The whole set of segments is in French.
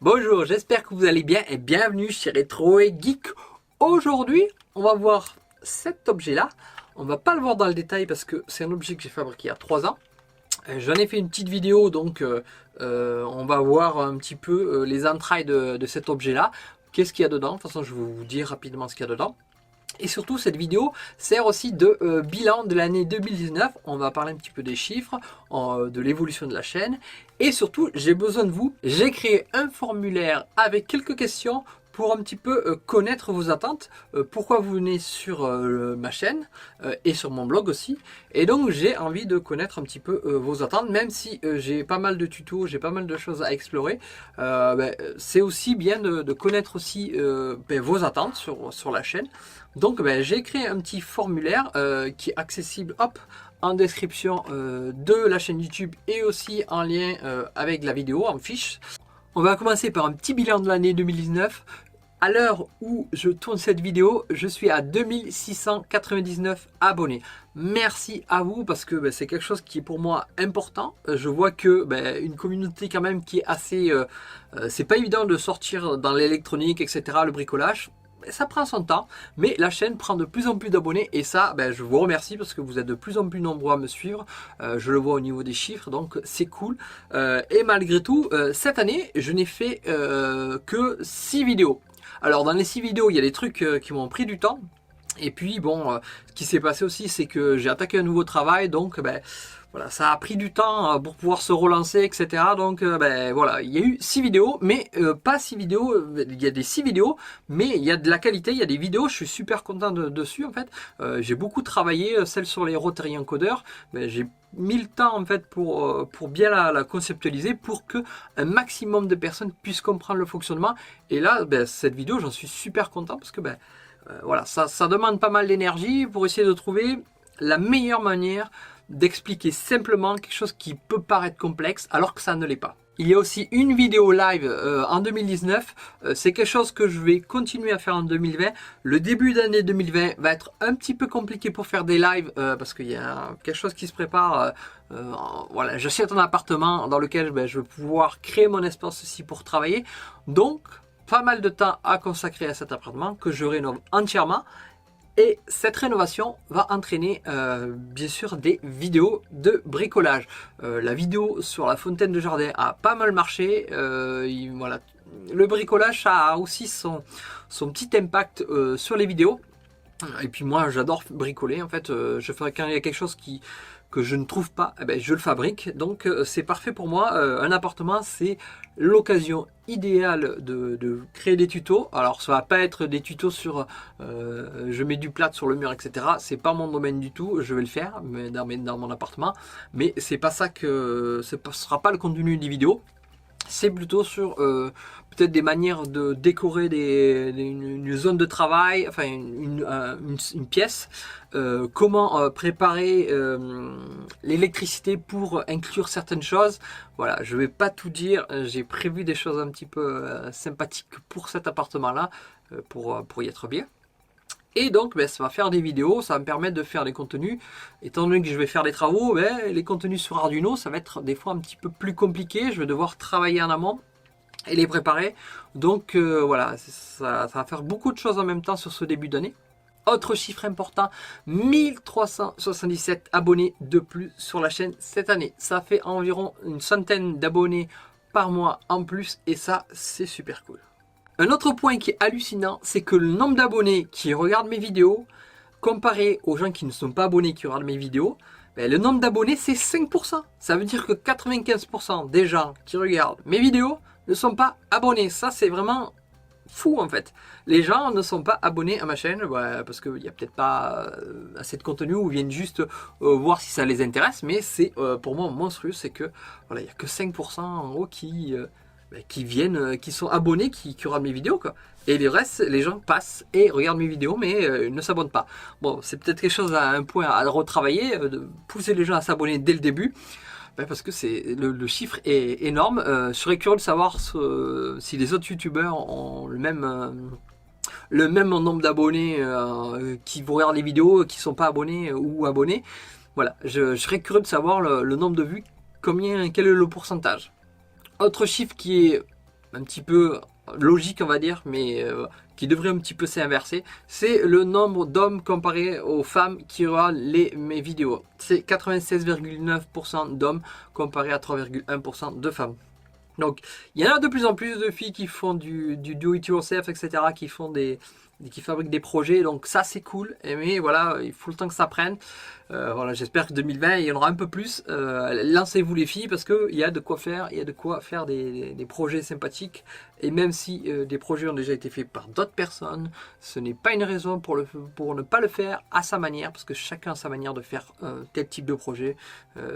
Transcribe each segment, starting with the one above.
Bonjour, j'espère que vous allez bien et bienvenue chez Retro et Geek. Aujourd'hui, on va voir cet objet-là. On va pas le voir dans le détail parce que c'est un objet que j'ai fabriqué il y a 3 ans. J'en ai fait une petite vidéo, donc on va voir un petit peu les entrailles de cet objet-là. Qu'est-ce qu'il y a dedans? De toute façon, je vais vous dire rapidement ce qu'il y a dedans. Et surtout, cette vidéo sert aussi de bilan de l'année 2019. On va parler un petit peu des chiffres, de l'évolution de la chaîne. Et surtout, j'ai besoin de vous. J'ai créé un formulaire avec quelques questions pour un petit peu connaître vos attentes. Pourquoi vous venez sur ma chaîne et sur mon blog aussi. Et donc, j'ai envie de connaître un petit peu vos attentes. Même si j'ai pas mal de tutos, j'ai pas mal de choses à explorer. C'est aussi bien de connaître aussi vos attentes sur la chaîne. Donc j'ai créé un petit formulaire qui est accessible en description de la chaîne YouTube et aussi en lien avec la vidéo en fiche. On va commencer par un petit bilan de l'année 2019. À l'heure où je tourne cette vidéo, je suis à 2699 abonnés. Merci à vous parce que c'est quelque chose qui est pour moi important. Je vois que une communauté quand même qui est assez... c'est pas évident de sortir dans l'électronique, etc., le bricolage. Ça prend son temps, mais la chaîne prend de plus en plus d'abonnés et ça, je vous remercie parce que vous êtes de plus en plus nombreux à me suivre. Je le vois au niveau des chiffres, donc c'est cool. Et malgré tout, cette année, je n'ai fait que 6 vidéos. Alors dans les 6 vidéos, il y a des trucs qui m'ont pris du temps. Et puis bon, ce qui s'est passé aussi, c'est que j'ai attaqué un nouveau travail, donc voilà, ça a pris du temps pour pouvoir se relancer, etc. Donc voilà, il y a eu 6 vidéos, mais pas 6 vidéos, il y a des 6 vidéos, mais il y a de la qualité, il y a des vidéos, je suis super content dessus en fait. J'ai beaucoup travaillé, celle sur les Rotary encodeurs, j'ai mis le temps en fait pour bien la conceptualiser, pour que un maximum de personnes puissent comprendre le fonctionnement. Et là, cette vidéo, j'en suis super content parce que voilà, ça demande pas mal d'énergie pour essayer de trouver la meilleure manière d'expliquer simplement quelque chose qui peut paraître complexe alors que ça ne l'est pas. Il y a aussi une vidéo live en 2019, c'est quelque chose que je vais continuer à faire en 2020. Le début d'année 2020 va être un petit peu compliqué pour faire des lives parce qu'il y a quelque chose qui se prépare. Voilà, j'achète un appartement dans lequel je vais pouvoir créer mon espace aussi pour travailler. Donc, pas mal de temps à consacrer à cet appartement que je rénove entièrement. Et cette rénovation va entraîner bien sûr des vidéos de bricolage. La vidéo sur la fontaine de jardin a pas mal marché. Voilà. Le bricolage ça a aussi son petit impact sur les vidéos. Et puis moi j'adore bricoler en fait. Quand il y a quelque chose que je ne trouve pas, je le fabrique. Donc c'est parfait pour moi. Un appartement c'est l'occasion idéale de créer des tutos. Alors ça va pas être des tutos sur je mets du plâtre sur le mur, etc. C'est pas mon domaine du tout. Je vais le faire mais dans mon appartement. Mais c'est pas ça que ce sera pas le contenu des vidéos. C'est plutôt sur peut-être des manières de décorer une zone de travail, enfin une pièce, comment préparer l'électricité pour inclure certaines choses. Voilà, je vais pas tout dire, j'ai prévu des choses un petit peu sympathiques pour cet appartement-là, pour y être bien. Et donc ça va faire des vidéos, ça va me permettre de faire des contenus. Étant donné que je vais faire des travaux, les contenus sur Arduino, ça va être des fois un petit peu plus compliqué. Je vais devoir travailler en amont et les préparer. Donc voilà, ça va faire beaucoup de choses en même temps sur ce début d'année. Autre chiffre important, 1377 abonnés de plus sur la chaîne cette année. Ça fait environ une centaine d'abonnés par mois en plus et ça, c'est super cool. Un autre point qui est hallucinant, c'est que le nombre d'abonnés qui regardent mes vidéos, comparé aux gens qui ne sont pas abonnés qui regardent mes vidéos, le nombre d'abonnés c'est 5%. Ça veut dire que 95% des gens qui regardent mes vidéos ne sont pas abonnés. Ça c'est vraiment fou en fait. Les gens ne sont pas abonnés à ma chaîne parce qu'il n'y a peut-être pas assez de contenu ou viennent juste voir si ça les intéresse. Mais c'est pour moi monstrueux, c'est que voilà, il n'y a que 5% en gros qui viennent, qui sont abonnés, qui regardent mes vidéos quoi. Et les restes, les gens passent et regardent mes vidéos mais ne s'abonnent pas. Bon, c'est peut-être quelque chose un point à retravailler, de pousser les gens à s'abonner dès le début. Parce que le chiffre est énorme. Je serais curieux de savoir si les autres youtubeurs ont le même nombre d'abonnés qui vont regarder les vidéos, qui ne sont pas abonnés ou abonnés. Voilà, je serais curieux de savoir le nombre de vues, quel est le pourcentage. Autre chiffre qui est un petit peu logique, on va dire, mais qui devrait un petit peu s'inverser. C'est le nombre d'hommes comparé aux femmes qui regardent mes vidéos. C'est 96,9% d'hommes comparé à 3,1% de femmes. Donc, il y en a de plus en plus de filles qui font du do-it-yourself, etc., qui fabriquent des projets. Donc, ça, c'est cool. Mais voilà, il faut le temps que ça prenne. Voilà, j'espère que 2020, il y en aura un peu plus. Lancez-vous les filles parce qu'il y a de quoi faire. Il y a de quoi faire des projets sympathiques. Et même si des projets ont déjà été faits par d'autres personnes, ce n'est pas une raison pour ne pas le faire à sa manière. Parce que chacun a sa manière de faire tel type de projet.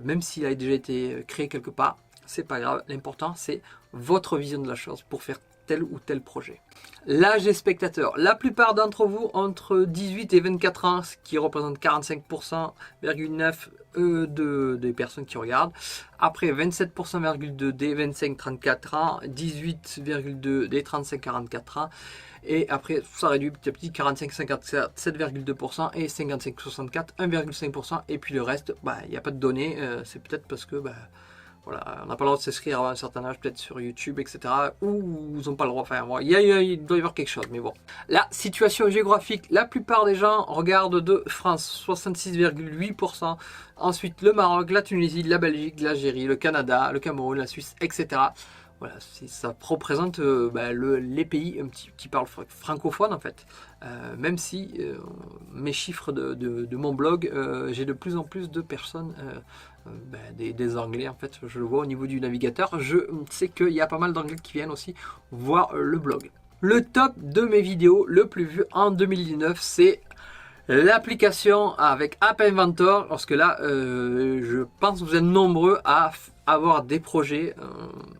Même s'il a déjà été créé quelque part. C'est pas grave, l'important c'est votre vision de la chose pour faire tel ou tel projet. L'âge des spectateurs. La plupart d'entre vous entre 18 et 24 ans, ce qui représente 45,9% des personnes qui regardent. Après 27,2% des 25-34 ans, 18,2% des 35-44 ans. Et après, ça réduit petit à petit, 45-54, 7,2% et 55-64, 1,5%. Et puis le reste, il n'y a pas de données. C'est peut-être parce que... voilà, on n'a pas le droit de s'inscrire avant un certain âge, peut-être sur YouTube, etc. Ou ils n'ont pas le droit. Enfin, bon, il doit y avoir quelque chose, mais bon. La situation géographique, la plupart des gens regardent de France, 66,8%. Ensuite, le Maroc, la Tunisie, la Belgique, l'Algérie, le Canada, le Cameroun, la Suisse, etc. Voilà, ça représente les pays qui parlent francophone en fait. Même si mes chiffres de mon blog, j'ai de plus en plus de personnes, des Anglais en fait, je le vois au niveau du navigateur. Je sais qu'il y a pas mal d'Anglais qui viennent aussi voir le blog. Le top de mes vidéos le plus vu en 2019, c'est l'application avec App Inventor, parce que là, je pense que vous êtes nombreux à avoir des projets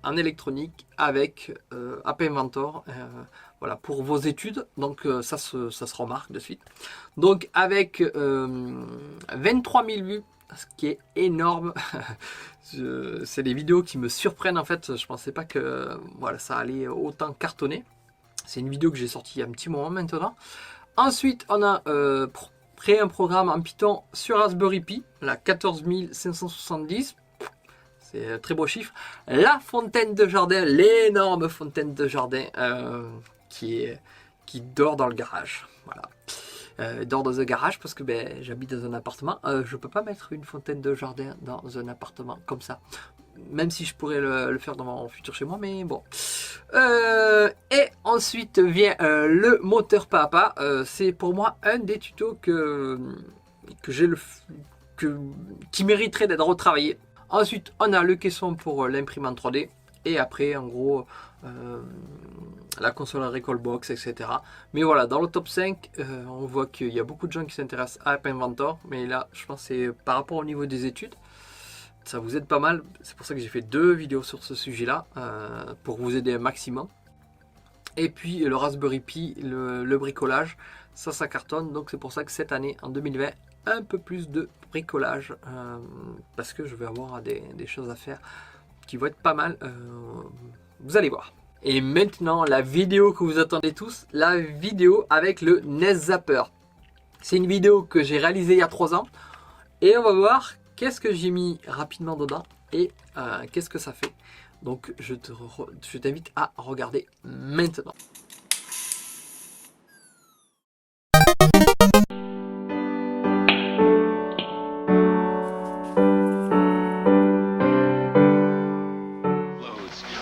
en électronique avec App Inventor, voilà, pour vos études. Donc ça se remarque de suite. Donc avec 23 000 vues, ce qui est énorme. C'est des vidéos qui me surprennent en fait. Je pensais pas que voilà, ça allait autant cartonner. C'est une vidéo que j'ai sortie il y a un petit moment maintenant. Ensuite, on a créé un programme en Python sur Raspberry Pi, la 14 570. C'est un très beau chiffre. La fontaine de jardin, l'énorme fontaine de jardin qui dort dans le garage. Voilà. Dort dans un garage parce que j'habite dans un appartement. Je peux pas mettre une fontaine de jardin dans un appartement comme ça. Même si je pourrais le faire dans mon futur chez moi, mais bon. Et ensuite vient le moteur Papa. C'est pour moi un des tutos qui mériterait d'être retravaillé. Ensuite, on a le caisson pour l'imprimante 3D. Et après, en gros, la console Recalbox, etc. Mais voilà, dans le top 5, on voit qu'il y a beaucoup de gens qui s'intéressent à App Inventor. Mais là, je pense que c'est par rapport au niveau des études. Ça vous aide pas mal, c'est pour ça que j'ai fait 2 vidéos sur ce sujet-là, pour vous aider un maximum. Et puis le Raspberry Pi, le bricolage, ça cartonne, donc c'est pour ça que cette année, en 2020, un peu plus de bricolage, parce que je vais avoir des choses à faire qui vont être pas mal, vous allez voir. Et maintenant, la vidéo que vous attendez tous, la vidéo avec le NES Zapper. C'est une vidéo que j'ai réalisée il y a 3 ans, et on va voir qu'est-ce que j'ai mis rapidement dedans et qu'est-ce que ça fait. Donc je t'invite à regarder maintenant.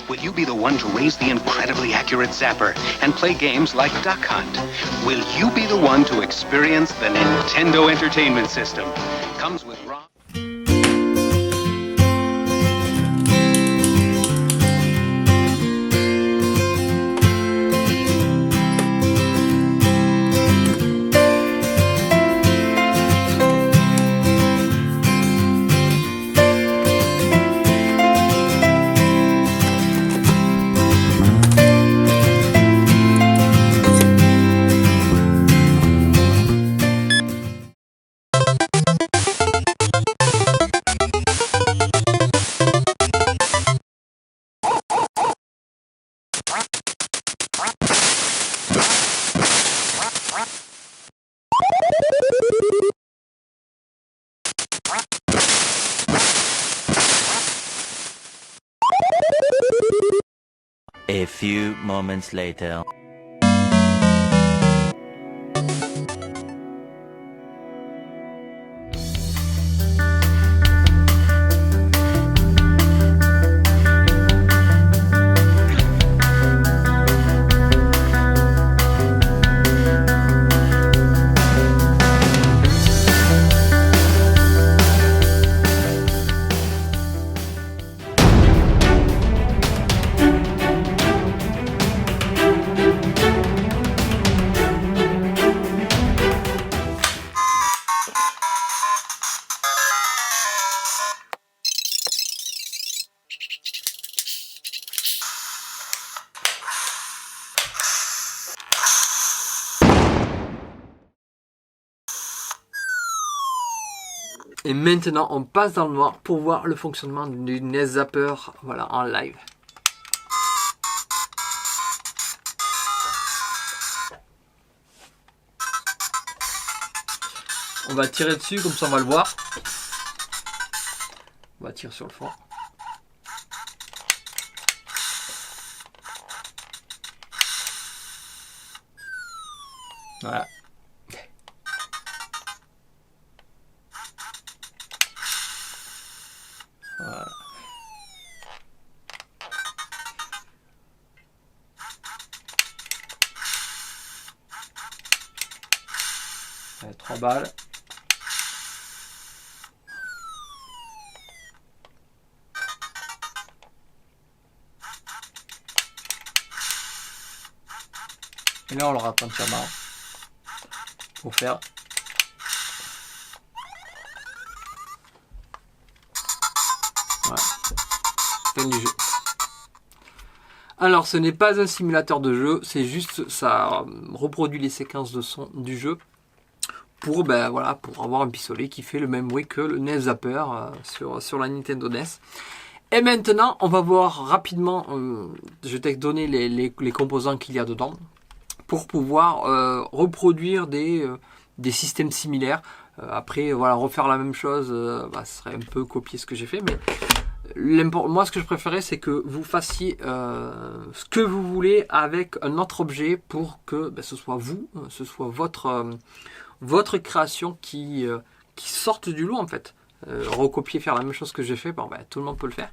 Will you be the one to raise the incredibly accurate zapper and play games like Duck Hunt? Will you be the one to experience the Nintendo Entertainment System? Comes with ROM. A few moments later. Et maintenant, on passe dans le noir pour voir le fonctionnement du NES Zapper, voilà, en live. On va tirer dessus, comme ça on va le voir. On va tirer sur le fond. Voilà. Voilà. Allez, 3 balles. Et là on le rate entièrement pour faire. Voilà. Fin du jeu. Alors ce n'est pas un simulateur de jeu, c'est juste ça reproduit les séquences de son du jeu pour, voilà, pour avoir un pistolet qui fait le même bruit que le NES Zapper sur la Nintendo NES. Et maintenant on va voir rapidement, je t'ai donné les composants qu'il y a dedans pour pouvoir reproduire des systèmes similaires. Après voilà, refaire la même chose, ce serait un peu copier ce que j'ai fait, mais moi ce que je préférais c'est que vous fassiez ce que vous voulez avec un autre objet pour que ce soit vous, ce soit votre création qui sorte du lot en fait. Recopier, faire la même chose que j'ai fait, tout le monde peut le faire.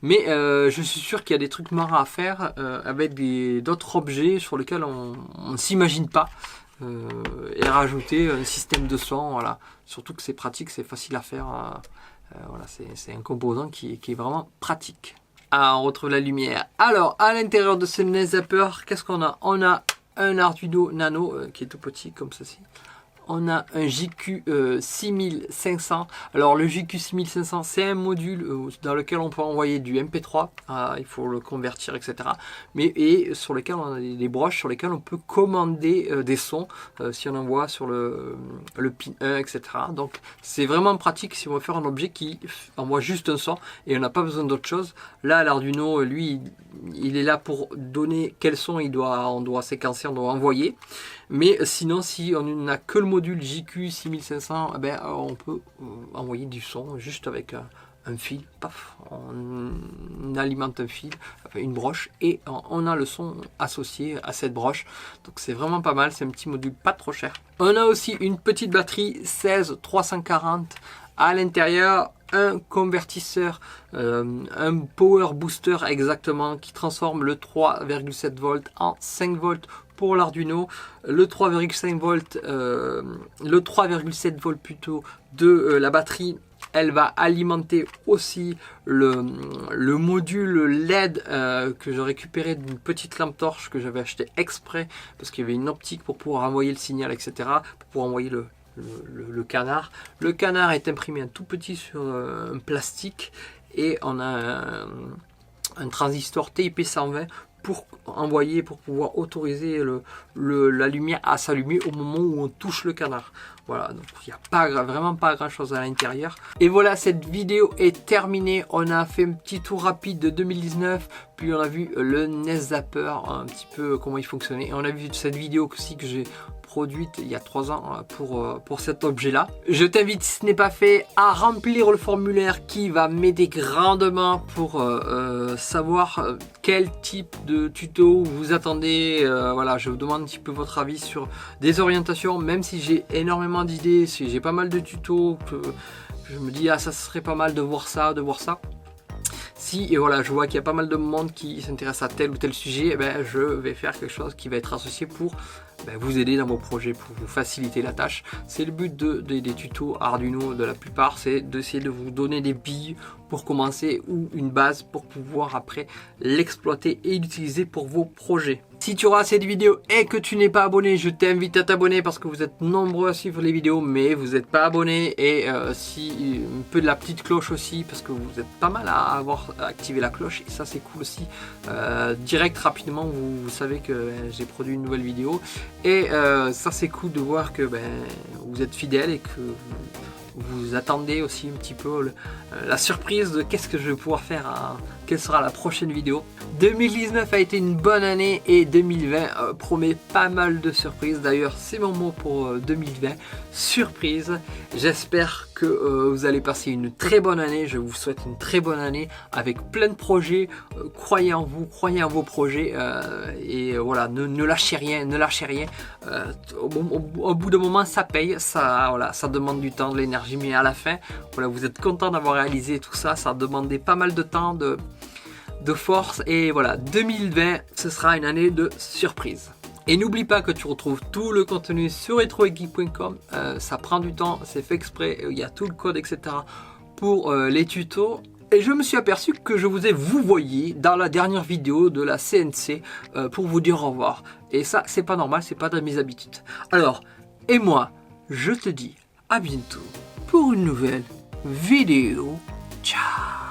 Mais je suis sûr qu'il y a des trucs marrants à faire avec d'autres objets sur lesquels on ne s'imagine pas. Et rajouter un système de son, voilà. Surtout que c'est pratique, c'est facile à faire. Voilà, c'est un composant qui est vraiment pratique. Ah, on retrouve la lumière. Alors, à l'intérieur de ce NES Zapper, qu'est-ce qu'on a? On a un Arduino Nano qui est tout petit comme ceci. On a un JQ 6500. Alors le JQ 6500 c'est un module dans lequel on peut envoyer du MP3. Il faut le convertir, etc. Et sur lequel on a des broches sur lesquelles on peut commander des sons si on envoie sur le pin 1, etc. Donc c'est vraiment pratique si on veut faire un objet qui envoie juste un son et on n'a pas besoin d'autre chose. Là l'Arduino, lui, il est là pour donner quel son on doit séquencer, on doit envoyer. Mais sinon, si on n'a que le module JQ 6500, on peut envoyer du son juste avec un fil. Paf, on alimente un fil, une broche, et on a le son associé à cette broche. Donc c'est vraiment pas mal, c'est un petit module pas trop cher. On a aussi une petite batterie 16340 à l'intérieur. Un convertisseur, un power booster exactement, qui transforme le 3,7 volts en 5 volts pour l'Arduino, le 3,5 volts, le 3,7 volts plutôt de la batterie. Elle va alimenter aussi le module LED que j'ai récupéré d'une petite lampe torche que j'avais acheté exprès parce qu'il y avait une optique pour pouvoir envoyer le signal, etc. Pour pouvoir envoyer le canard. Le canard est imprimé un tout petit sur un plastique et on a un transistor TIP 120 pour envoyer, pour pouvoir autoriser la lumière à s'allumer au moment où on touche le canard. Voilà, donc il n'y a vraiment pas grand chose à l'intérieur. Et voilà, cette vidéo est terminée. On a fait un petit tour rapide de 2019, puis on a vu le NES Zapper, un petit peu comment il fonctionnait. Et on a vu cette vidéo aussi que j'ai produite il y a 3 ans pour cet objet-là. Je t'invite, si ce n'est pas fait, à remplir le formulaire qui va m'aider grandement pour savoir quel type de tuto vous attendez. Voilà, je vous demande un petit peu votre avis sur des orientations, même si j'ai énormément d'idées, si j'ai pas mal de tutos, que je me dis, ah, ça serait pas mal de voir ça, Si et voilà, je vois qu'il y a pas mal de monde qui s'intéresse à tel ou tel sujet, eh ben, je vais faire quelque chose qui va être associé pour vous aider dans vos projets, pour vous faciliter la tâche. C'est le but des tutos Arduino de la plupart, c'est d'essayer de vous donner des billes pour commencer ou une base pour pouvoir après l'exploiter et l'utiliser pour vos projets. Si tu auras cette vidéo et que tu n'es pas abonné, je t'invite à t'abonner parce que vous êtes nombreux à suivre les vidéos mais vous n'êtes pas abonné, et si un peu de la petite cloche aussi parce que vous êtes pas mal à avoir activé la cloche, et ça c'est cool aussi. Direct rapidement vous savez que j'ai produit une nouvelle vidéo, et ça c'est cool de voir que vous êtes fidèles et que vous attendez aussi un petit peu la surprise de qu'est-ce que je vais pouvoir faire, quelle sera la prochaine vidéo. 2019 a été une bonne année et 2020 promet pas mal de surprises. D'ailleurs, c'est mon mot pour 2020, surprise. J'espère que vous allez passer une très bonne année. Je vous souhaite une très bonne année avec plein de projets. Croyez en vous, croyez en vos projets, et voilà, ne lâchez rien, ne lâchez rien. Au bout d'un moment, ça paye, ça demande du temps, de l'énergie, mais à la fin, voilà, vous êtes content d'avoir réalisé tout ça. Ça a demandé pas mal de temps, de force, et voilà, 2020 ce sera une année de surprise. Et n'oublie pas que tu retrouves tout le contenu sur retrogeek.com. Ça prend du temps, c'est fait exprès, il y a tout le code etc pour les tutos. Et je me suis aperçu que je vous ai vouvoyé dans la dernière vidéo de la CNC pour vous dire au revoir, et ça c'est pas normal, c'est pas de mes habitudes. Alors, et moi je te dis à bientôt pour une nouvelle vidéo. Ciao.